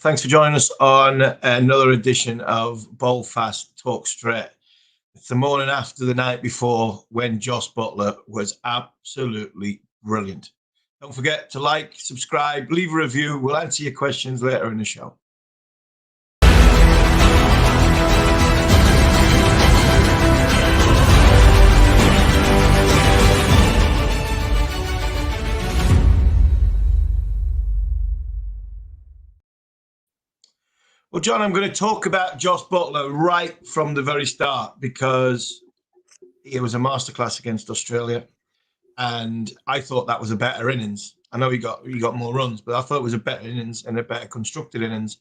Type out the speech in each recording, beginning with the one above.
Thanks for joining us on another edition of Bowl Fast Talk Straight. It's the morning after the night before when Joss Butler was absolutely brilliant. Don't forget to like, subscribe, leave a review. We'll answer your questions later in the show. Well, John, I'm going to talk about Joss Butler right from the very start because it was a masterclass against Australia, and I thought that was a better innings. I know he got more runs, but I thought it was a better innings and a better constructed innings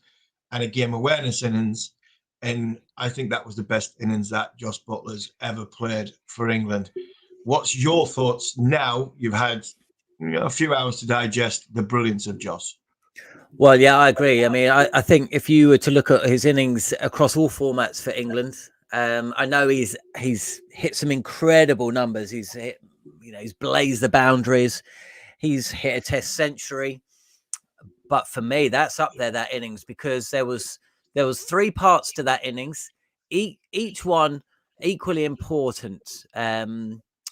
and a game awareness innings, and I think that was the best innings that Joss Butler's ever played for England. What's your thoughts now? You've had a few hours to digest the brilliance of Joss. Well, yeah, I agree. I mean, I think if you were to look at his innings across all formats for England, I know he's hit some incredible numbers. He's hit, he's blazed the boundaries. He's hit a Test century. But for me, that's up there, that innings, because there was three parts to that innings, each one equally important.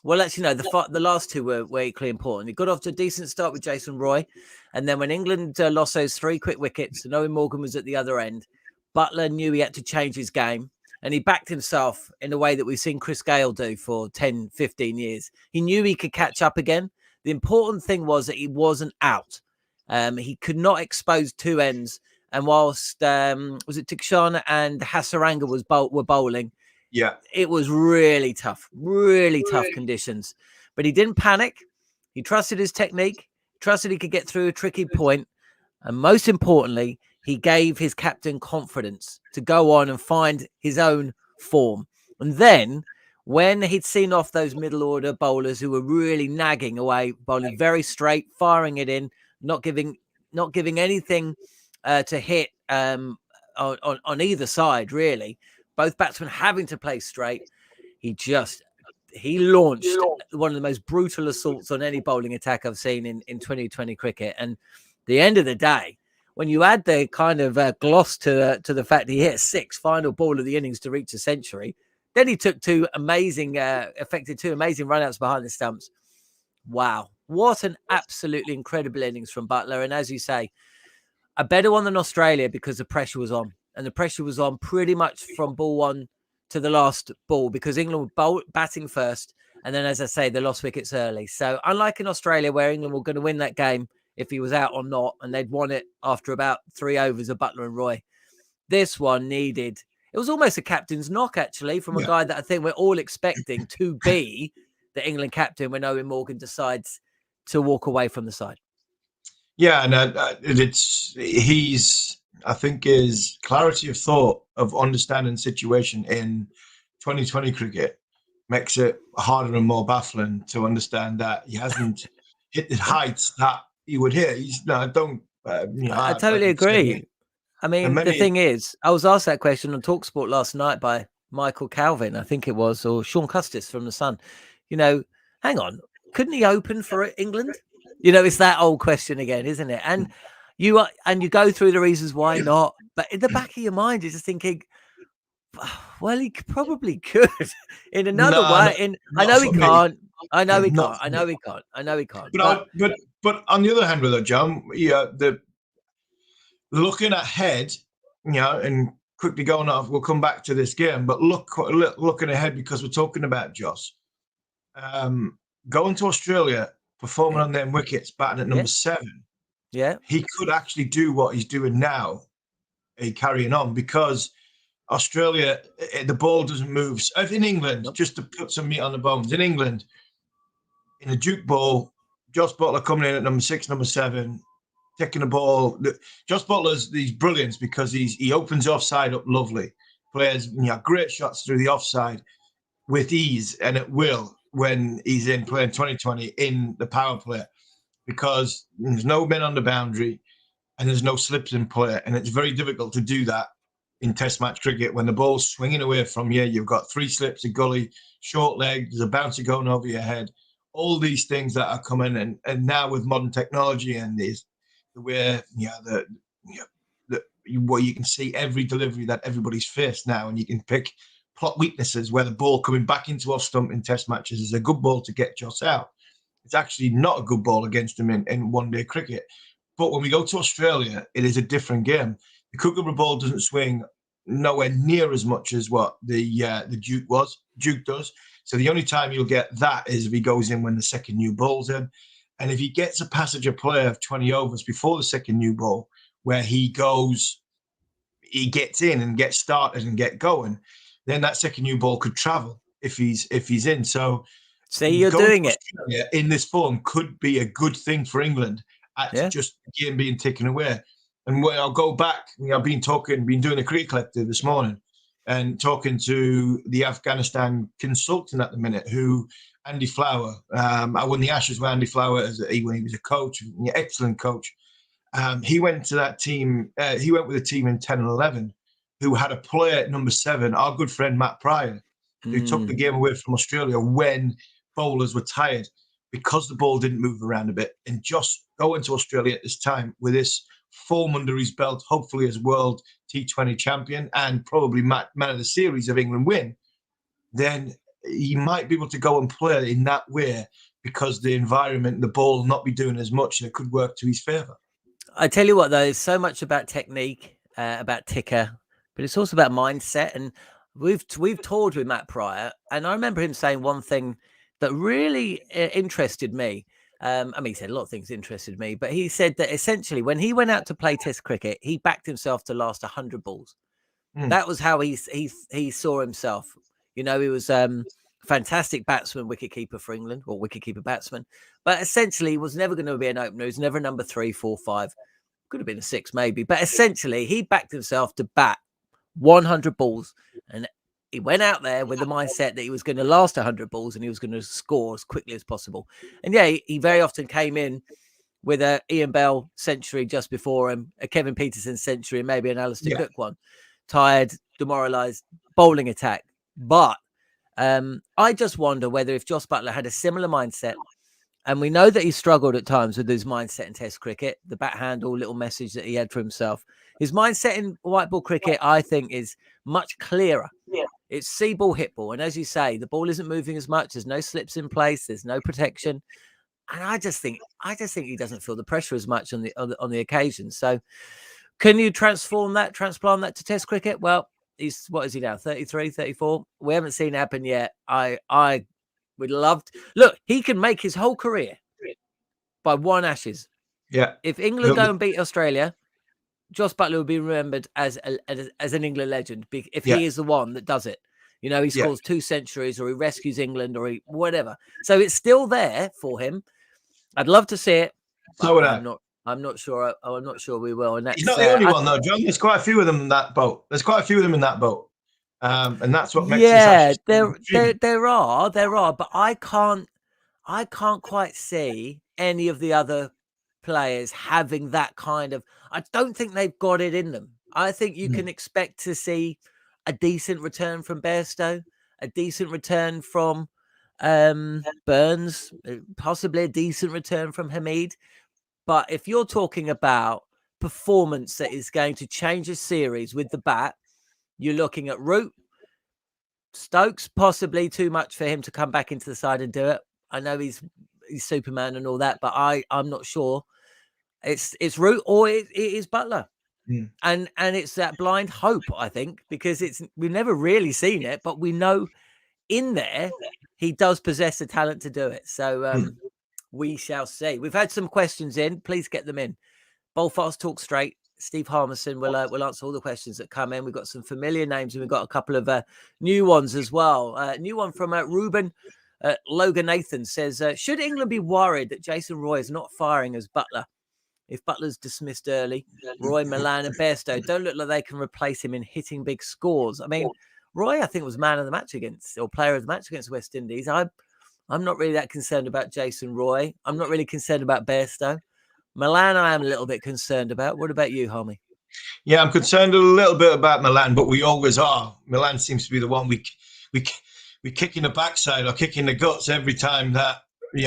Well, actually, no, the last two were equally important. He got off to a decent start with Jason Roy. And then when England lost those three quick wickets, and Owen Morgan was at the other end, Butler knew he had to change his game. And he backed himself in a way that we've seen Chris Gale do for 10, 15 years. He knew he could catch up again. The important thing was that he wasn't out. He could not expose two ends. And whilst, was it Tikshana and Hasaranga were bowling, yeah, it was really tough conditions. But he didn't panic. He trusted his technique, trusted he could get through a tricky point. And most importantly, he gave his captain confidence to go on and find his own form. And then when he'd seen off those middle order bowlers who were really nagging away, bowling very straight, firing it in, not giving anything to hit on either side, really. Both batsmen having to play straight. He launched one of the most brutal assaults on any bowling attack I've seen in 2020 cricket. And the end of the day, when you add the kind of gloss to the fact he hit a six, final ball of the innings to reach a century, then he took effected two amazing run-outs behind the stumps. Wow. What an absolutely incredible innings from Butler. And as you say, a better one than Australia because the pressure was on. And the pressure was on pretty much from ball one to the last ball because England were batting first. And then, as I say, they lost wickets early. So unlike in Australia where England were going to win that game if he was out or not, and they'd won it after about 3 overs of Butler and Roy, this one needed... It was almost a captain's knock, actually, from a guy that I think we're all expecting to be the England captain when Owen Morgan decides to walk away from the side. Yeah, and I think his clarity of thought of understanding the situation in 2020 cricket makes it harder and more baffling to understand that he hasn't hit the heights that he would hit. I totally agree. I mean, the thing is, I was asked that question on TalkSport last night by Michael Calvin, I think it was, or Sean Custis from The Sun. Hang on, couldn't he open for England? It's that old question again, isn't it? And you go through the reasons why not, but in the back of your mind, you're just thinking, well, he probably could in another way. I know he can't. I know he can't. But on the other hand, with it, John, looking ahead, and quickly going off, we'll come back to this game, but looking ahead because we're talking about Joss. Going to Australia, performing on them wickets, batting at number 7. Yeah. He could actually do what he's doing now, carrying on, because Australia, the ball doesn't move. In England, just to put some meat on the bones, in England, in a Duke ball, Joss Butler coming in at number 6, number 7, taking the ball. Joss Butler's these brilliance because he opens offside up lovely, plays great shots through the offside with ease and at will when he's in playing 2020 in the power play, because there's no men on the boundary and there's no slips in play, and it's very difficult to do that in Test match cricket when the ball's swinging away from you. You've got 3 slips, a gully, short leg, there's a bouncer going over your head. All these things that are coming, and now with modern technology and the way where you can see every delivery that everybody's faced now, and you can pick plot weaknesses where the ball coming back into off stump in test matches is a good ball to get Joss out. It's actually not a good ball against him in one-day cricket. But when we go to Australia, it is a different game. The Kookaburra ball doesn't swing nowhere near as much as what the Duke does. So the only time you'll get that is if he goes in when the second new ball's in. And if he gets a passage of play of 20 overs before the second new ball, where he gets in and gets started and get going, then that second new ball could travel if he's in. So you're doing it in this form could be a good thing for England at just the game being taken away. And when I'll go back, I've been doing a cricket collective this morning and talking to the Afghanistan consultant at the minute, Andy Flower. I won the Ashes with Andy Flower when he was a coach, an excellent coach. He went to that team. He went with a team in 10 and 11 who had a player at number 7, our good friend Matt Pryor, who took the game away from Australia when bowlers were tired because the ball didn't move around a bit. And just going to Australia at this time with this form under his belt, hopefully as world T20 champion and probably man of the series of England win, then he might be able to go and play in that way because the environment, the ball will not be doing as much, and it could work to his favour. I tell you what, though, it's so much about technique, about ticker, but it's also about mindset. And we've toured with Matt Pryor, and I remember him saying one thing that really interested me. I mean, he said a lot of things interested me, but he said that essentially when he went out to play Test cricket, he backed himself to last 100 balls. That was how he saw himself. You know, he was fantastic batsman, wicketkeeper for England, or wicketkeeper batsman, but essentially he was never going to be an opener. He was never a number 3, 4, 5. Could have been a 6 maybe, but essentially he backed himself to bat 100 balls, and he went out there with the mindset that he was going to last 100 balls and he was going to score as quickly as possible. And he very often came in with a Ian Bell century just before him, a Kevin Peterson century, and maybe an Alistair Cook one. Tired, demoralised, bowling attack. But I just wonder whether if Jos Buttler had a similar mindset, and we know that he struggled at times with his mindset in Test cricket, the bat handle, little message that he had for himself. His mindset in white ball cricket, I think, is much clearer. It's see ball, hit ball. And as you say, the ball isn't moving as much. There's no slips in place. There's no protection. And I just think he doesn't feel the pressure as much on the occasion. So can you transplant that to Test cricket? Well, what is he now? 33, 34? We haven't seen it happen yet. I would love to. Look, he can make his whole career by one Ashes. Yeah. If England go and beat Australia, Jos Buttler will be remembered as an England legend if he is the one that does it. You know, he scores 2 centuries, or he rescues England, or whatever. So it's still there for him. I'd love to see it. So would I. I'm not sure. I'm not sure we will. And that's, he's not the only one, though, John. There's quite a few of them in that boat. And that's what makes this there are, but I can't quite see any of the other players having that kind of. I don't think they've got it in them. I think you can expect to see a decent return from Bairstow, a decent return from Burns, possibly a decent return from Hamid. But if you're talking about performance that is going to change a series with the bat, you're looking at Root. Stokes, possibly too much for him to come back into the side and do it. I know he's Superman and all that, but I'm not sure. It's Root or it is Buttler. And it's that blind hope, I think, because we've never really seen it, but we know in there he does possess the talent to do it. So we shall see. We've had some questions in. Please get them in. Bowlfast Talk Straight. Steve Harmison will answer all the questions that come in. We've got some familiar names and we've got a couple of new ones as well. New one from Ruben Logan Nathan says, should England be worried that Jason Roy is not firing as Buttler? If Butler's dismissed early, Roy, Milan and Bairstow don't look like they can replace him in hitting big scores. I mean, Roy, I think, was man of the match player of the match against West Indies. I'm not really that concerned about Jason Roy. I'm not really concerned about Bairstow. Milan, I am a little bit concerned about. What about you, homie? Yeah, I'm concerned a little bit about Milan, but we always are. Milan seems to be the one we kick in the backside or kick in the guts every time that we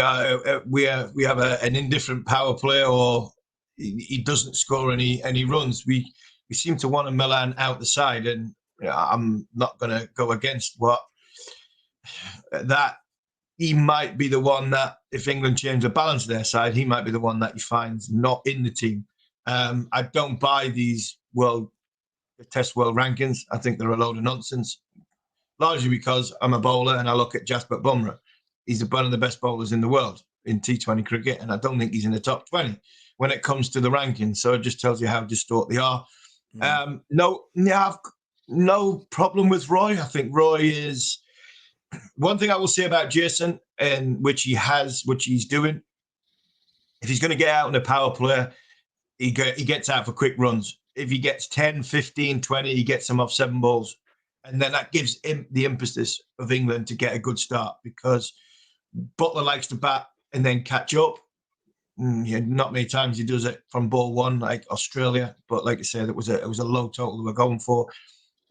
have an indifferent power play or he doesn't score any runs. We we seem to want a Milan out the side, and I'm not going to go against what that. He might be the one that, if England change the balance of their side, he might be the one that he finds not in the team. I don't buy these test world rankings. I think they're a load of nonsense, largely because I'm a bowler and I look at Jasper Bumrah. He's one of the best bowlers in the world in T20 cricket, and I don't think he's in the top 20 when it comes to the rankings. So it just tells you how distorted they are. I've no problem with Roy. I think Roy is... One thing I will say about Jason, and which he's doing, if he's going to get out in a power play, he gets out for quick runs. If he gets 10, 15, 20, he gets them off 7 balls. And then that gives him the impetus of England to get a good start, because Buttler likes to bat and then catch up. Not many times he does it from ball 1, like Australia. But like I said, it was a low total we were going for.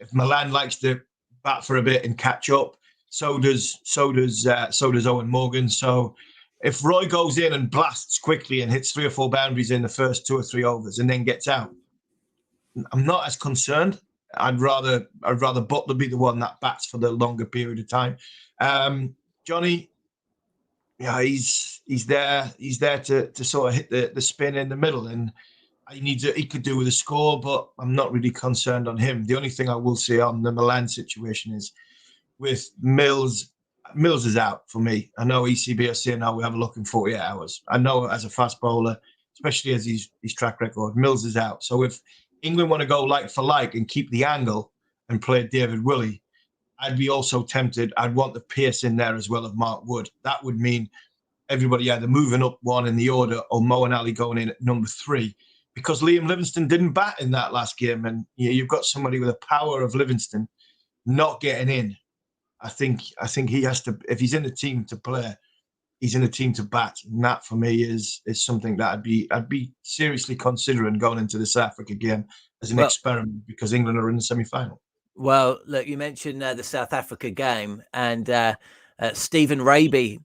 If Milan likes to bat for a bit and catch up, so does Owen Morgan. So if Roy goes in and blasts quickly and hits 3 or 4 boundaries in the first 2 or 3 overs and then gets out, I'm not as concerned. I'd rather Buttler be the one that bats for the longer period of time. Johnny, he's there to sort of hit the spin in the middle, and he could do with a score, but I'm not really concerned on him. The only thing I will say on the Milan situation is, with Mills is out for me. I know ECB are saying, we have a look in 48 hours. I know as a fast bowler, especially as his track record, Mills is out. So if England want to go like for like and keep the angle and play David Willey, I'd be also tempted. I'd want the pace in there as well of Mark Wood. That would mean everybody either moving up 1 in the order or Moeen Ali going in at number 3, because Liam Livingstone didn't bat in that last game. And you've got somebody with the power of Livingstone not getting in. I think he has to, if he's in the team to play, he's in the team to bat. And that for me is something that I'd be seriously considering going into the South Africa game as an experiment, because England are in the semi-final. Well, look, you mentioned the South Africa game, and Stephen Raby,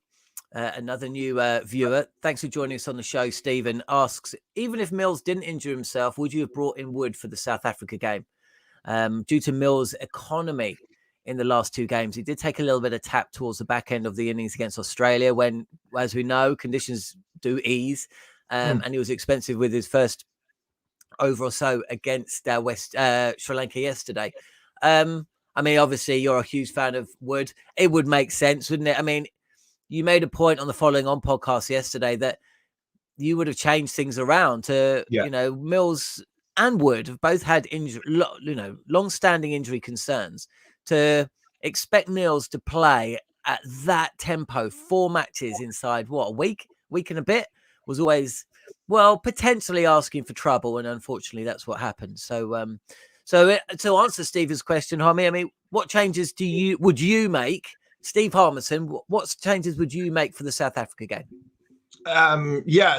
another new viewer. Thanks for joining us on the show. Stephen asks, even if Mills didn't injure himself, would you have brought in Wood for the South Africa game? Due to Mills' economy in the last 2 games, he did take a little bit of tap towards the back end of the innings against Australia, when, as we know, conditions do ease, and he was expensive with his first over or so against Sri Lanka yesterday. I mean, obviously, you're a huge fan of Wood. It would make sense, wouldn't it? I mean, you made a point on the Following On podcast yesterday that you would have changed things around to, Mills and Wood have both had long-standing injury concerns. To expect Mills to play at that tempo, 4 matches inside a week and a bit, was always, potentially asking for trouble, and unfortunately that's what happened. So to answer Stephen's question, Harmy, I mean, what changes would you make, Steve Harmison? What changes would you make for the South Africa game?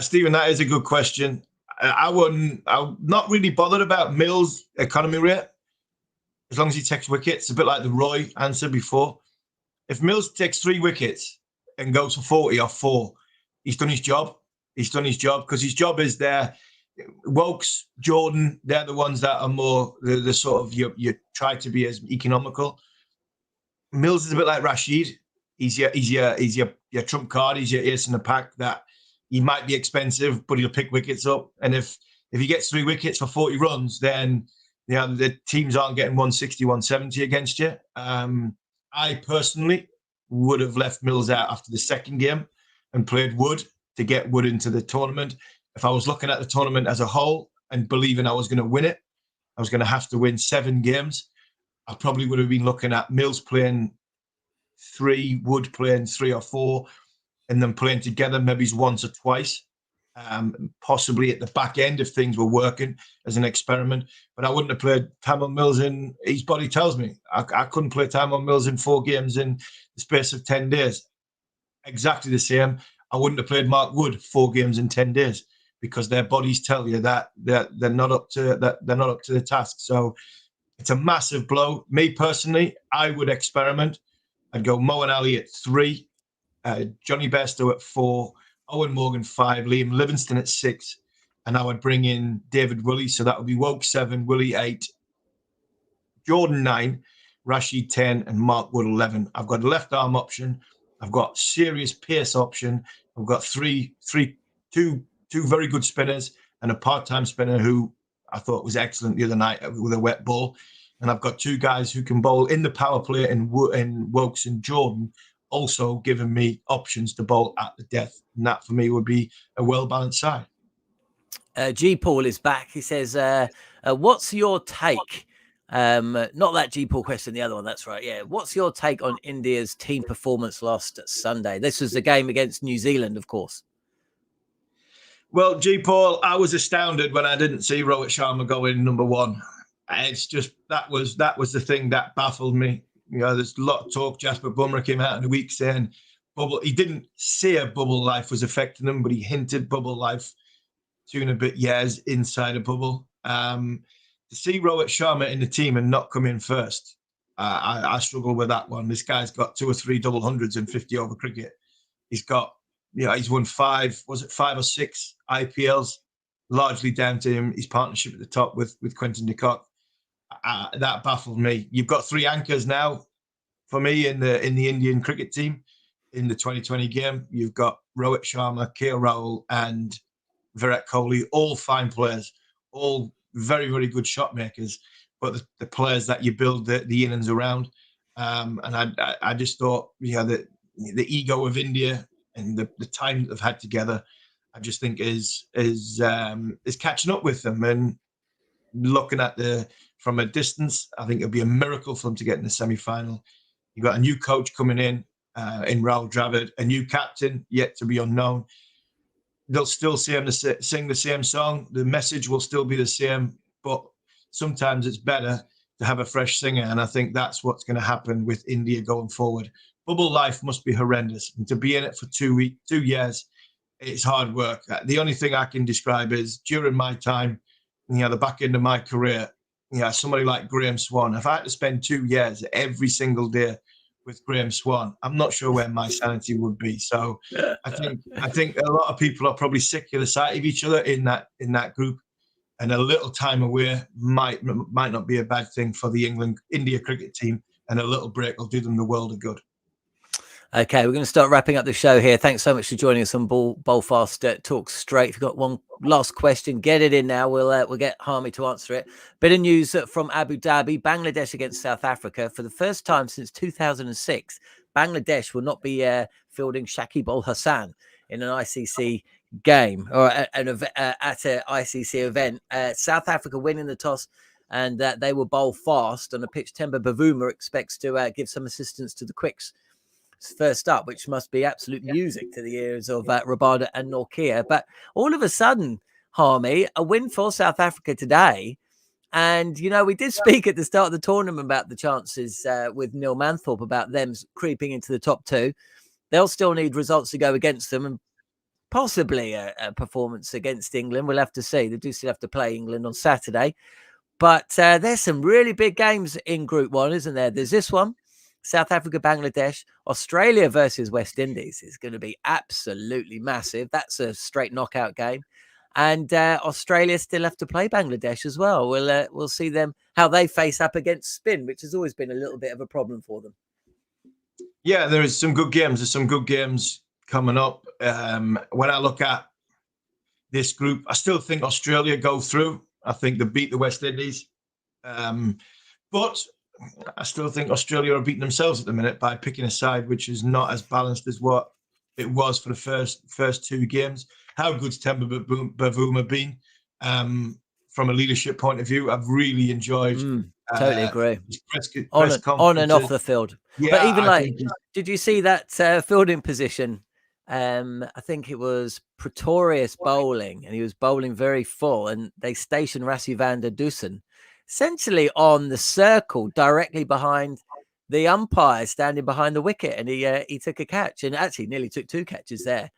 Stephen, that is a good question. I'm not really bothered about Mills' economy rate, as long as he takes wickets. A bit like the Roy answer before. If Mills takes 3 wickets and goes for 40 off 4, he's done his job. He's done his job, because his job is there. Wokes, Jordan, they're the ones that are more the sort of you try to be as economical. Mills is a bit like Rashid. He's your trump card. He's your ace in the pack, that he might be expensive, but he'll pick wickets up. And if he gets 3 wickets for 40 runs, then the teams aren't getting 160, 170 against you. I personally would have left Mills out after the second game and played Wood to get Wood into the tournament. If I was looking at the tournament as a whole and believing I was going to win it, I was going to have to win 7 games. I probably would have been looking at Mills playing 3, Wood playing 3 or 4, and then playing together maybe once or twice, possibly at the back end if things were working as an experiment. But I wouldn't have played Tamil Mills in, his body tells me, I couldn't play Tamil Mills in 4 games in the space of 10 days. Exactly the same. I wouldn't have played Mark Wood 4 games in 10 days, because their bodies tell you that they're not up to the task. So it's a massive blow. Me personally, I would experiment. I'd go Moeen Ali at 3, Johnny Bairstow at 4, Owen Morgan 5, Liam Livingstone at 6, and I would bring in David Willey. So that would be Woke 7, Willey 8, Jordan 9, Rashid 10, and Mark Wood 11. I've got a left arm option. I've got serious pace option. I've got two very good spinners and a part-time spinner who I thought was excellent the other night with a wet ball. And I've got two guys who can bowl in the power play in Wokes and Jordan, also giving me options to bowl at the death. And that for me would be a well-balanced side. G. Paul is back. He says, what's your take? Not that G. Paul question, the other one. That's right. Yeah. What's your take on India's team performance last Sunday? This was the game against New Zealand, of course. Well, G. Paul, I was astounded when I didn't see Rohit Sharma go in number one. It's just that was the thing that baffled me. You know, there's a lot of talk. Jasper Bumrah came out in the week saying bubble. He didn't say a bubble life was affecting him, but he hinted bubble life 2 and a bit years inside a bubble. To see Rohit Sharma in the team and not come in first, I struggle with that one. This guy's got 2 or 3 double hundreds in 50 over cricket. He's got, he's won 5 or 6 IPLs, largely down to him, his partnership at the top with Quinton de Kock. That baffled me. You've got 3 anchors now for me in the Indian cricket team in the 2020 game. You've got Rohit Sharma, KL Rahul, and Virat Kohli, all fine players, all very, very good shot makers, but the players that you build the innings around. And I just thought, the ego of India and the time that they've had together, I just think is catching up with them. And looking at from a distance, I think it'll be a miracle for them to get in the semi-final. You've got a new coach coming in Rahul Dravid, a new captain yet to be unknown. They'll still sing the same song. The message will still be the same, but sometimes it's better to have a fresh singer. And I think that's what's going to happen with India going forward. Bubble life must be horrendous. And to be in it for 2 years, it's hard work. The only thing I can describe is during my time, the back end of my career, somebody like Graham Swan, if I had to spend 2 years every single day with Graham Swan, I'm not sure where my sanity would be. So I think a lot of people are probably sick of the sight of each other in that group, and a little time away might not be a bad thing for the India cricket team, and a little break will do them the world of good. Okay, we're going to start wrapping up the show here. Thanks so much for joining us on Bowlfast Talk Straight. If you've got one last question, get it in now. We'll get Harmy to answer it. Bit of news from Abu Dhabi: Bangladesh against South Africa. For the first time since 2006, Bangladesh will not be fielding Shakib Al Hassan in an ICC game or at an ICC event. South Africa winning the toss, and they will bowl fast on a pitch Temba Bavuma expects to give some assistance to the Quicks first up, which must be absolute music to the ears of Rabada and Norkia. But all of a sudden, Harmy, a win for South Africa today. And, we did speak at the start of the tournament about the chances with Neil Manthorpe about them creeping into the top 2. They'll still need results to go against them, and possibly a performance against England. We'll have to see. They do still have to play England on Saturday. But there's some really big games in Group 1, isn't there? There's this one, South Africa, Bangladesh. Australia versus West Indies is going to be absolutely massive. That's a straight knockout game. And Australia still have to play Bangladesh as well. We'll see them, how they face up against spin, which has always been a little bit of a problem for them. Yeah, there is some good games. There's some good games coming up. When I look at this group, I still think Australia go through. I think they beat the West Indies. But I still think Australia are beating themselves at the minute by picking a side which is not as balanced as what it was for the first 2 games. How good's Temba Bavuma been? From a leadership point of view, I've really enjoyed. Totally agree. Press on and off the field. Yeah, but even did you see that fielding position? I think it was Pretorius bowling, and he was bowling very full, and they stationed Rasivander Dusan essentially on the circle directly behind the umpire, standing behind the wicket, and he took a catch, and actually nearly took 2 catches there.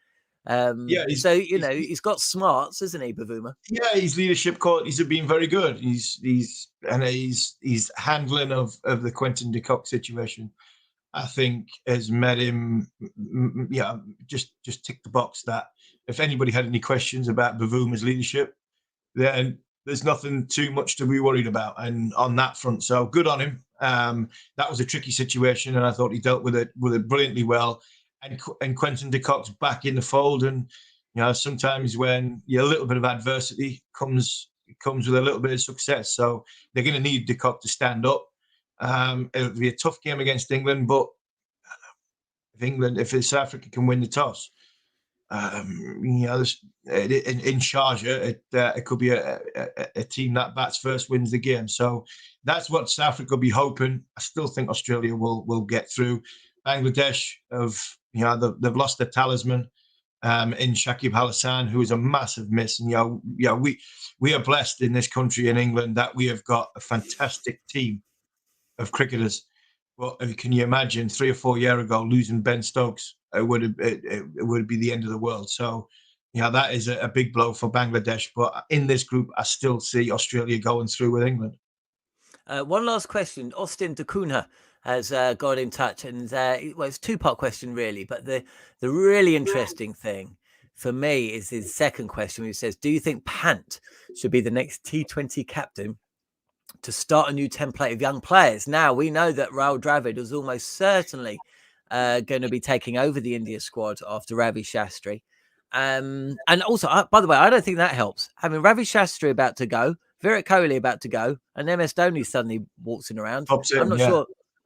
He's got smarts, isn't he, Bavuma? Yeah, his leadership qualities have been very good. He's handling of the Quinton de Kock situation, I think, has made him just tick the box that if anybody had any questions about Bavouma's leadership, then there's nothing too much to be worried about. And on that front, so good on him. That was a tricky situation, and I thought he dealt with it brilliantly well. And Quentin de Kock's back in the fold. And sometimes when a little bit of adversity comes with a little bit of success. So they're going to need de Kock to stand up. It'll be a tough game against England, but if South Africa can win the toss, in Sharjah, it could be a team that bats first wins the game. So that's what South Africa will be hoping. I still think Australia will get through. Bangladesh they've lost their talisman in Shakib Al Hasan, who is a massive miss. And we are blessed in this country, in England, that we have got a fantastic team of cricketers. Well, can you imagine 3 or 4 years ago losing Ben Stokes? It would be the end of the world. So, that is a big blow for Bangladesh. But in this group, I still see Australia going through with England. One last question. Austin Dacuna has got in touch, and it's a 2-part question really. But the really interesting thing for me is his second question, where he says, "Do you think Pant should be the next T20 captain to start a new template of young players?" Now, we know that Rahul Dravid is almost certainly going to be taking over the India squad after Ravi Shastri. And also, by the way, I don't think that helps. Having Ravi Shastri about to go, Virat Kohli about to go, and MS Dhoni suddenly waltzing around.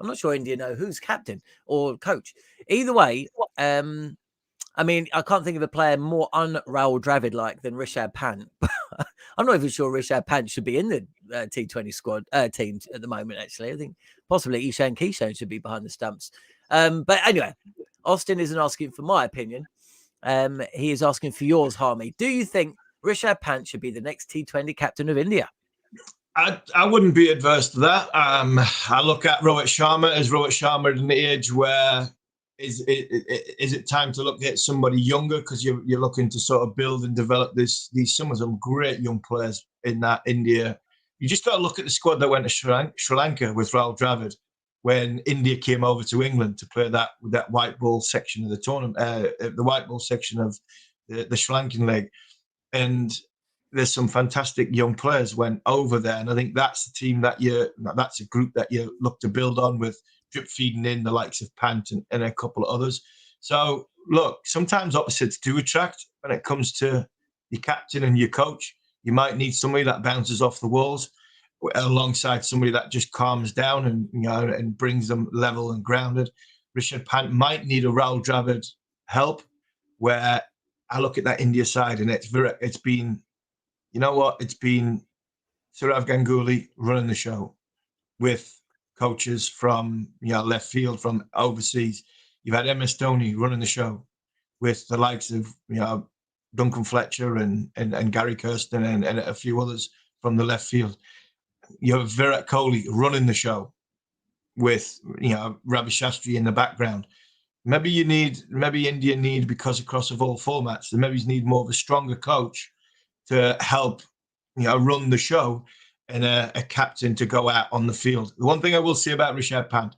I'm not sure India know who's captain or coach. Either way, I mean, I can't think of a player more un-Rahul Dravid-like than Rishabh Pant. I'm not even sure Rishabh Pant should be in the T20 squad teams at the moment, actually. I think possibly Ishan Kishan should be behind the stumps. But anyway, Austin isn't asking for my opinion. He is asking for yours, Harmy. Do you think Rishabh Pant should be the next T20 captain of India? I wouldn't be adverse to that. I look at Rohit Sharma as Rohit Sharma at an age where is it time to look at somebody younger, because you're looking to sort of build and develop some of them great young players in that India. You just got to look at the squad that went to Sri Lanka with Rahul Dravid when India came over to England to play that white ball section of the tournament, the white ball section of the Sri Lankan leg. And there's some fantastic young players went over there. And I think that's the team that's a group that you look to build on, with drip feeding in the likes of Pant and a couple of others. So look, sometimes opposites do attract when it comes to your captain and your coach. You might need somebody that bounces off the walls alongside somebody that just calms down and brings them level and grounded. Rishabh Pant might need a Rahul Dravid help, where I look at that India side and it's been, it's been Sourav Ganguly running the show with coaches from left field, from overseas. You've had MS Dhoni running the show with the likes of Duncan Fletcher and Gary Kirsten and a few others from the left field. You have Virat Kohli running the show with Ravi Shastri in the background. Maybe India need, because across of all formats, maybe you need more of a stronger coach to help run the show, and a captain to go out on the field. The one thing I will say about Rishabh Pant,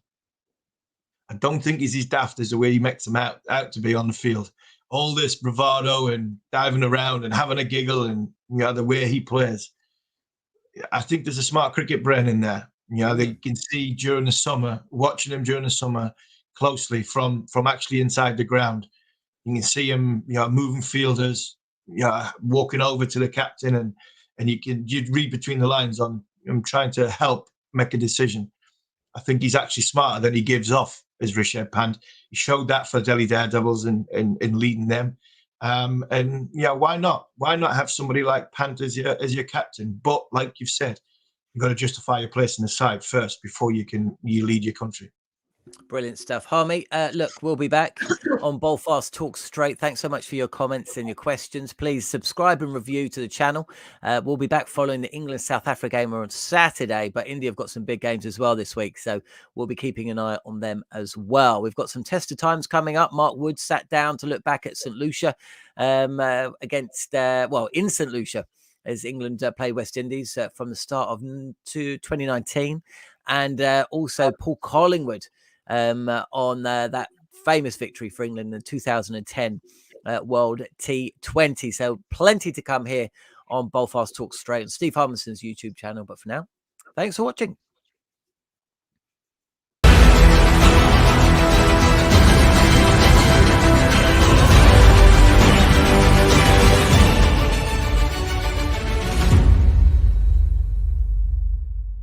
I don't think he's as daft as the way he makes him out to be on the field. All this bravado and diving around and having a giggle, and the way he plays, I think there's a smart cricket brain in there. They can see during the summer, watching him during the summer closely from actually inside the ground. You can see him, moving fielders, walking over to the captain, and you'd read between the lines on him trying to help make a decision. I think he's actually smarter than he gives off as Rishabh Pant. He showed that for Delhi Daredevils in leading them. And why not? Why not have somebody like Pant as your captain? But like you've said, you've got to justify your place in the side first before you lead your country. Brilliant stuff. Harmy, look, we'll be back on Bowlfast Talk Straight. Thanks so much for your comments and your questions. Please subscribe and review to the channel. We'll be back following the England-South Africa game on Saturday, but India have got some big games as well this week, so we'll be keeping an eye on them as well. We've got some tester times coming up. Mark Wood sat down to look back at St. Lucia in St. Lucia, as England play West Indies from the start of 2019. And also Paul Collingwood on that famous victory for England in 2010 World T20. So plenty to come here on Bolfast Talk Straight on Steve Harmison's YouTube channel. But for now, thanks for watching.